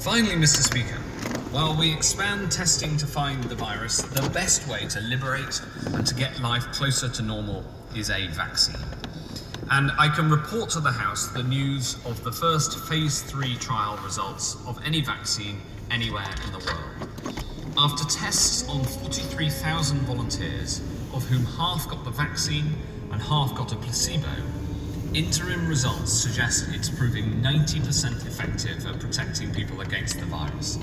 Finally, Mr. Speaker, while we expand testing to find the virus, the best way to liberate and to get life closer to normal is a vaccine. And I can report to the House the news of the first phase 3 trial results of any vaccine anywhere in the world. After tests on 43,000 volunteers, of whom half got the vaccine and half got a placebo, interim results suggest it's proving 90% effective at protecting people against the virus.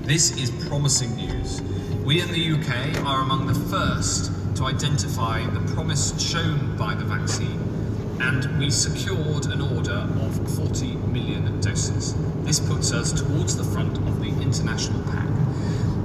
This is promising news. We in the UK are among the first to identify the promise shown by the vaccine, and we secured an order of 40 million doses. This puts us towards the front of the international pack.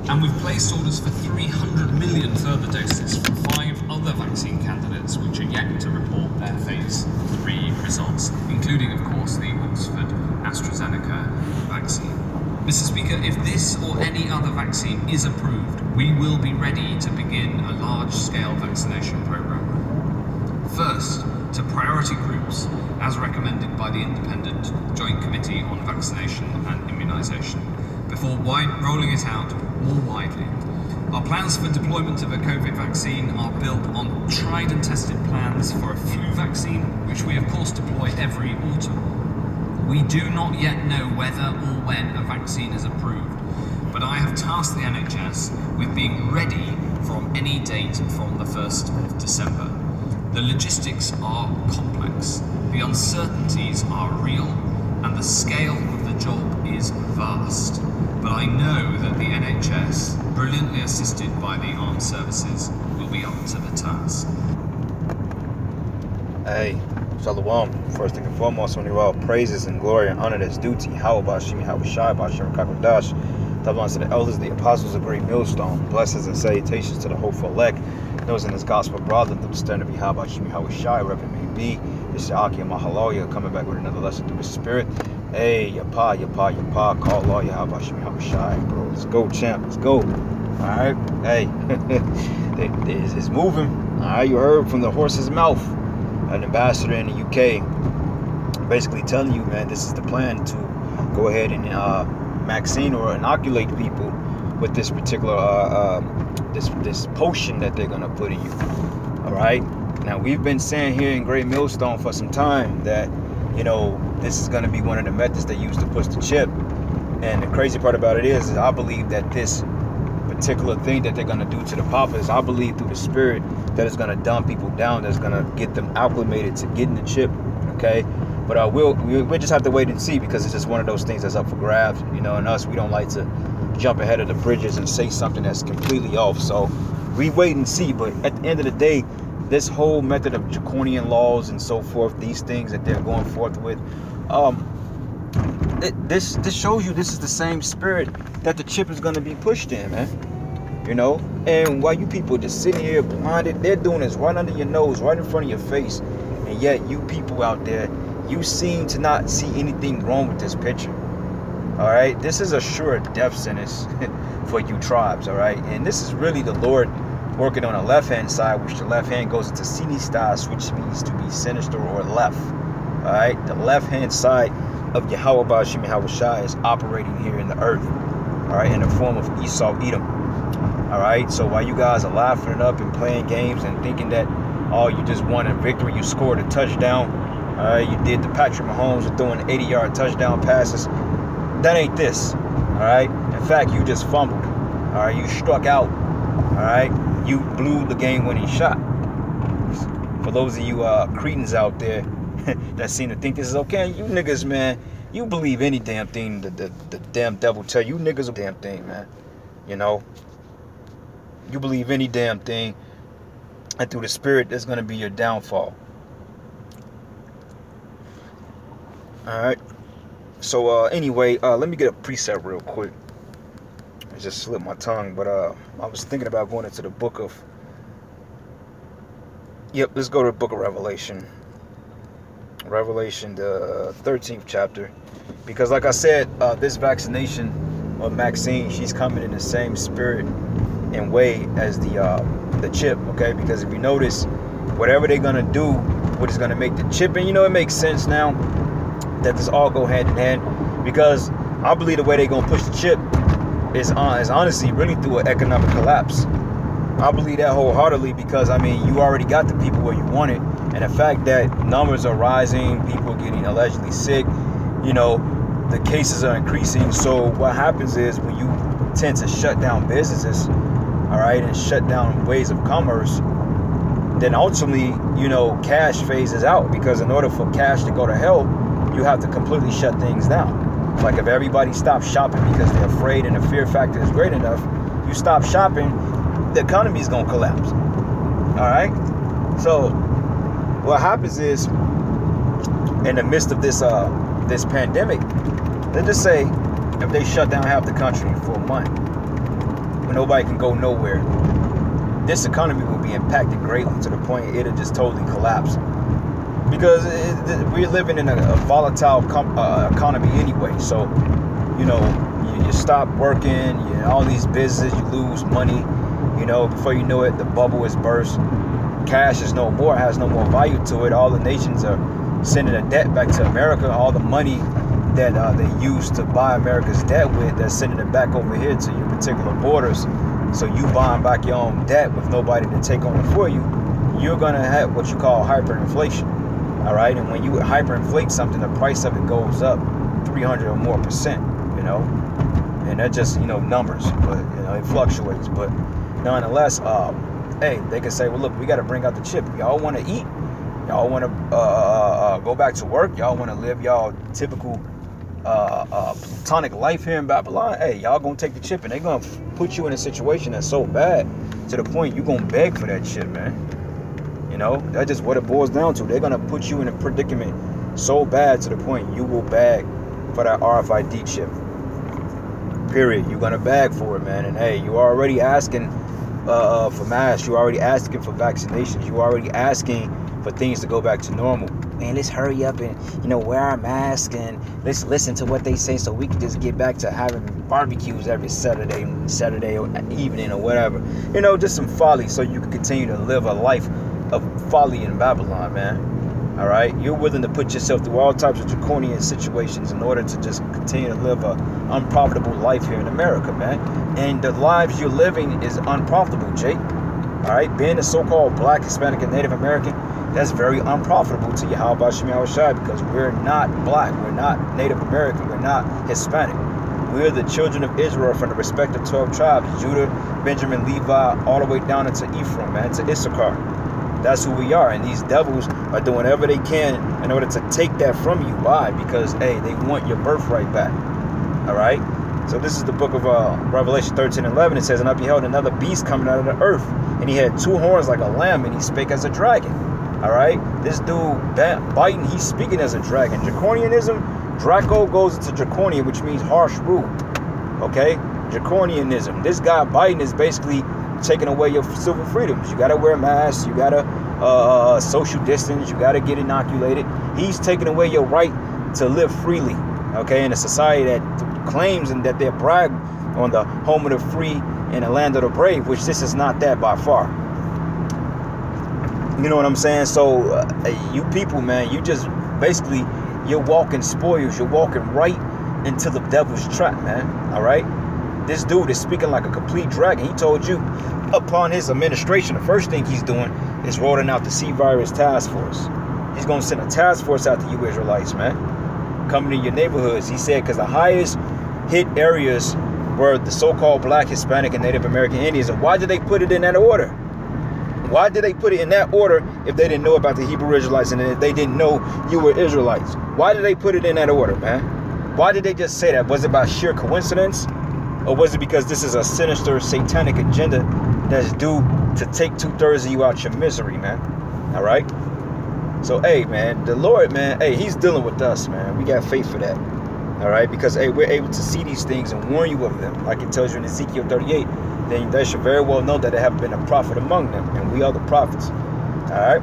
And we've placed orders for 300 million further doses from 5 other vaccine candidates which are yet to report their phase 3 results, including, of course, the Oxford AstraZeneca vaccine. Mr. Speaker, if this or any other vaccine is approved, we will be ready to begin a large-scale vaccination program. First, to priority groups, as recommended by the Independent Joint Committee on Vaccination and Immunisation, before rolling it out more widely. Our plans for deployment of a COVID vaccine are built on tried and tested plans for a flu vaccine, which we of course deploy every autumn. We do not yet know whether or when a vaccine is approved, but I have tasked the NHS with being ready from any date from the 1st of December. The logistics are complex, the uncertainties are real, and the scale of the job is vast. But I know that the NHS, brilliantly assisted by the armed services, will be up to the task. Hey, Shalom. First and foremost, only all praises and glory and honor that's due to Yahweh Bashim, Yahweh Shai, Bashim Kakodash. Tavans to the elders, the apostles of Great Millstone. Blessings and salutations to the hopeful elect. Those in this gospel brother, them stern to be Yahweh Bashim, Yahweh Shai, wherever it may be. It's Aki and Mahaloya coming back with another lesson through the Spirit. Hey, Yapa, call law, Yahweh Bashim, Yahweh Shai, bro. Let's go, champ. Let's go. Alright. Hey, it's moving. Alright, you heard from the horse's mouth. An ambassador in the UK basically telling you, man, this is the plan to go ahead and vaccine or inoculate people with this particular this potion that they're gonna put in you. All right. Now we've been saying here in Great Millstone for some time that, you know, this is gonna be one of the methods they use to push the chip. And the crazy part about it is I believe that this particular thing that they're gonna do to the poppers, I believe through the Spirit that is gonna dumb people down, that's gonna get them acclimated to getting the chip. Okay. But we'll just have to wait and see, because it's just one of those things that's up for grabs, you know. And us, we don't like to jump ahead of the bridges and say something that's completely off. So we wait and see. But at the end of the day, this whole method of draconian laws and so forth, these things that they're going forth with, this shows you this is the same spirit that the chip is going to be pushed in, man. You know, and while you people just sitting here blinded, they're doing this right under your nose, right in front of your face, and yet you people out there, you seem to not see anything wrong with this picture. All right, this is a sure death sentence for you tribes. All right, and this is really the Lord working on the left hand side, which the left hand goes into sinistas, which means to be sinister or left. All right, the left hand side of Yahweh Bashim Yahweh Shai is operating here in the earth. All right, in the form of Esau Edom. All right, so while you guys are laughing it up and playing games and thinking that, oh, you just won a victory, you scored a touchdown. You did the Patrick Mahomes throwing 80-yard touchdown passes. That ain't this. All right. In fact, you just fumbled. All right. You struck out. All right. You blew the game-winning shot. For those of you cretins out there that seem to think this is okay, you niggas, man, you believe any damn thing the damn devil tell you. You niggas a damn thing, man. You know. You believe any damn thing, and through the Spirit, there's gonna be your downfall. All right. So anyway, let me get a preset real quick. I just slipped my tongue, but I was thinking about going into the book of. Yep, let's go to the book of Revelation. Revelation, the 13th chapter, because like I said, this vaccination or Maxine, she's coming in the same spirit and way as the chip. Okay, because if you notice, whatever they're gonna do, what is gonna make the chip, and you know it makes sense now that this all go hand in hand, because I believe the way they're gonna push the chip is honestly really through an economic collapse. I believe that wholeheartedly because, I mean, you already got the people where you want it. And the fact that numbers are rising, people getting allegedly sick, you know, the cases are increasing. So what happens is when you tend to shut down businesses, all right, and shut down ways of commerce, then ultimately, you know, cash phases out. Because in order for cash to go to hell, you have to completely shut things down. Like if everybody stops shopping because they're afraid and the fear factor is great enough, you stop shopping, the economy is gonna collapse. All right. So what happens is, in the midst of this this pandemic, let's just say if they shut down half the country for a month, when nobody can go nowhere, this economy will be impacted greatly to the point it'll just totally collapse. Because we're living in a volatile economy anyway. So, you know, you stop working, all these businesses, you lose money. You know, before you know it, the bubble is burst. Cash is no more, has no more value to it. All the nations are sending a debt back to America. All the money that they used to buy America's debt with, they're sending it back over here to your particular borders. So you buying back your own debt with nobody to take on it for you, you're going to have what you call hyperinflation. All right. And when you hyperinflate something, the price of it goes up 300 or more %, you know, and that's just, you know, numbers, but, you know, it fluctuates. But nonetheless, hey, they can say, well, look, we got to bring out the chip. Y'all want to eat. Y'all want to go back to work. Y'all want to live y'all typical platonic life here in Babylon. Hey, y'all going to take the chip, and they're going to put you in a situation that's so bad to the point you're going to beg for that chip, man. You know, that's just what it boils down to. They're going to put you in a predicament so bad to the point you will beg for that RFID chip. Period. You're going to beg for it, man. And hey, you're already asking for masks. You're already asking for vaccinations. You're already asking for things to go back to normal. Man, let's hurry up and, you know, wear our mask and let's listen to what they say so we can just get back to having barbecues every Saturday evening or whatever. You know, just some folly so you can continue to live a life of folly in Babylon, man. All right, you're willing to put yourself through all types of draconian situations in order to just continue to live a unprofitable life here in America, man. And the lives you're living is unprofitable, Jake. All right, being a so-called Black, Hispanic, and Native American, that's very unprofitable to Yahweh Shem Yahushai, because we're not Black, we're not Native American, we're not Hispanic. We're the children of Israel from the respective 12 tribes, Judah, Benjamin, Levi, all the way down into Ephraim, man, to Issachar. That's who we are, and these devils are doing whatever they can in order to take that from you. Why? Because, hey, they want your birthright back. All right? So this is the book of Revelation 13:11. It says, and I beheld another beast coming out of the earth, and he had 2 horns like a lamb, and he spake as a dragon. All right? This dude, Biden, he's speaking as a dragon. Draconianism, Draco goes into Draconia, which means harsh rule. Okay? Draconianism. This guy, Biden, is basically taking away your civil freedoms. You got to wear masks. You got to social distance. You got to get inoculated. He's taking away your right to live freely, okay, in a society that claims and that they're brag on the home of the free and the land of the brave, which this is not that by far. You know what I'm saying? So you people, man, you just basically, you're walking spoils. You're walking right into the devil's trap, man. All right? This dude is speaking like a complete dragon. He told you upon his administration, the first thing he's doing is rolling out the C-Virus task force. He's going to send a task force out to you Israelites, man. Coming to your neighborhoods. He said because the highest hit areas were the so-called Black, Hispanic, and Native American Indians. And why did they put it in that order? Why did they put it in that order if they didn't know about the Hebrew Israelites and if they didn't know you were Israelites? Why did they put it in that order, man? Why did they just say that? Was it by sheer coincidence? Or was it because this is a sinister satanic agenda that's due to take 2/3 of you out your misery, man? All right? So, hey, man, the Lord, man, hey, he's dealing with us, man. We got faith for that. All right? Because, hey, we're able to see these things and warn you of them. Like it tells you in Ezekiel 38, then they should very well know that there have been a prophet among them. And we are the prophets. All right?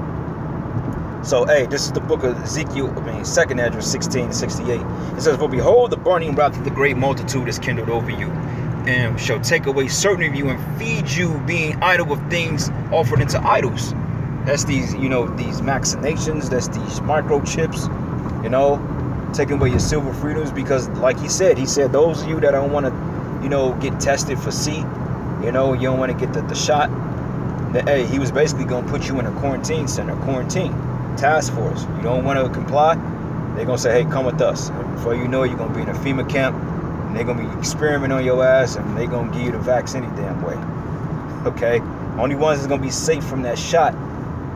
So, hey, this is the book of Ezekiel, 2nd Esdras 16:68. It says, for behold, the burning wrath of the great multitude is kindled over you, and shall take away certain of you and feed you, being idle of things offered into idols. That's these, you know, these vaccinations, that's these microchips, you know, taking away your civil freedoms, because like he said those of you that don't want to, you know, get tested for C, you know, you don't want to get the shot, that, hey, he was basically going to put you in a quarantine center, quarantine task force. You don't want to comply, they're going to say, hey, come with us. And before you know it, you're going to be in a FEMA camp, and they're going to be experimenting on your ass, and they're going to give you the vaccine any damn way. Okay? Only ones that's going to be safe from that shot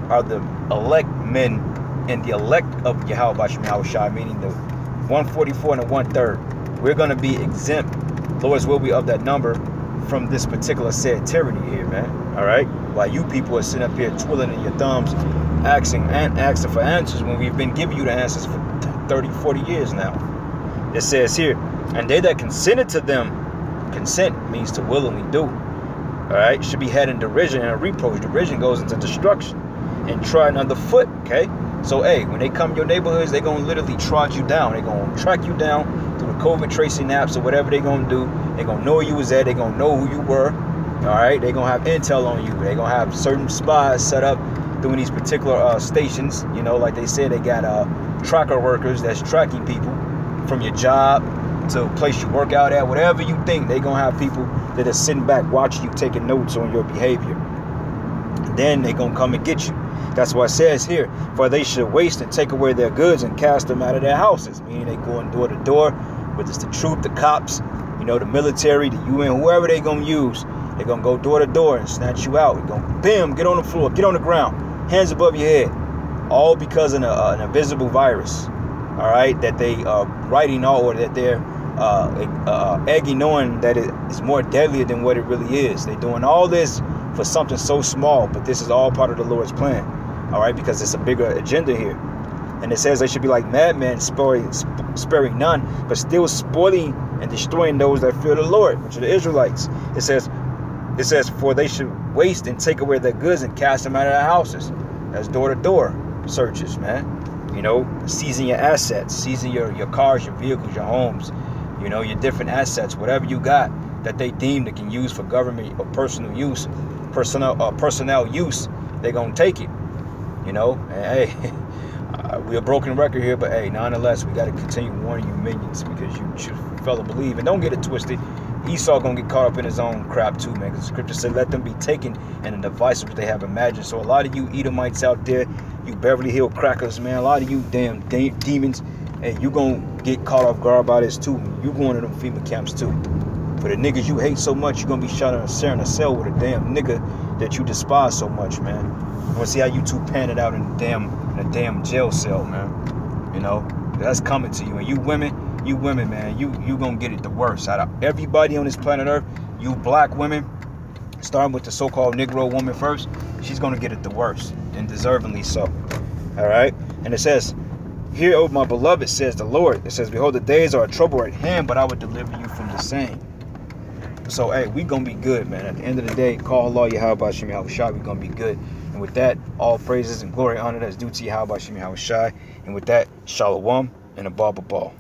are the elect men and the elect of Yahweh Shai, meaning the 144 and the 1/3. We're going to be exempt, Lord's will be of that number, from this particular said tyranny here, man. All right? While you people are sitting up here twiddling in your thumbs, asking for answers, when we've been giving you the answers for 30, 40 years now. It says here, and they that consented to them, consent means to willingly do. All right? Should be had in derision and a reproach. Derision goes into destruction and trodden underfoot, okay? So, hey, when they come to your neighborhoods, they're going to literally trot you down. They're going to track you down through the COVID tracing apps or whatever they're going to do. They're going to know where you was at. They're going to know who you were. All right? They're going to have intel on you. They're going to have certain spies set up doing these particular stations. You know, like they said, they got tracker workers that's tracking people from your job to a place you work out at. Whatever you think, they're going to have people that are sitting back watching you, taking notes on your behavior. Then they're going to come and get you. That's what it says here. For they should waste and take away their goods and cast them out of their houses. Meaning they going door to door, whether it's the troop, the cops, you know, the military, the UN, whoever they going to use. They're going to go door to door and snatch you out. They're going to, bam, get on the floor, get on the ground, hands above your head. All because of an invisible virus, all right, that they are writing all, or that they're egging on that it is more deadlier than what it really is. They're doing all this for something so small, but this is all part of the Lord's plan, all right, because it's a bigger agenda here. And it says they should be like madmen, sparing none, but still spoiling and destroying those that fear the Lord, which are the Israelites. It says, for they should waste and take away their goods and cast them out of their houses. That's door-to-door searches, man. You know, seizing your assets, seizing your cars, your vehicles, your homes, you know, your different assets, whatever you got that they deem they can use for government or personal use, personnel use, they're going to take it, you know. And, hey, we're a broken record here, but hey, nonetheless, we got to continue warning you minions, because you should fella believe. And don't get it twisted. Esau going to get caught up in his own crap too, man, because the scripture said, let them be taken in the devices which they have imagined. So a lot of you Edomites out there, you Beverly Hill crackers, man, a lot of you damn demons, hey, you going to get caught off guard by this too. You going to them FEMA camps too. For the niggas you hate so much, you're going to be shot in a cell with a damn nigga that you despise so much, man. I want to see how you two pan it out in a damn jail cell, man. You know, that's coming to you. And you women, man, you going to get it the worst. Out of everybody on this planet Earth, you black women, starting with the so-called Negro woman first, she's going to get it the worst, and deservingly so. All right? And it says, here, oh my beloved, says the Lord. It says, behold, the days are a trouble at hand, but I will deliver you from the same. So, hey, we going to be good, man. At the end of the day, call Allah Yahweh Shem Yahweh Shai. We're going to be good. And with that, all praises and glory and honor that's due to Yahweh Shem Yahweh Shai. And with that, Shalom and a Baba Ball.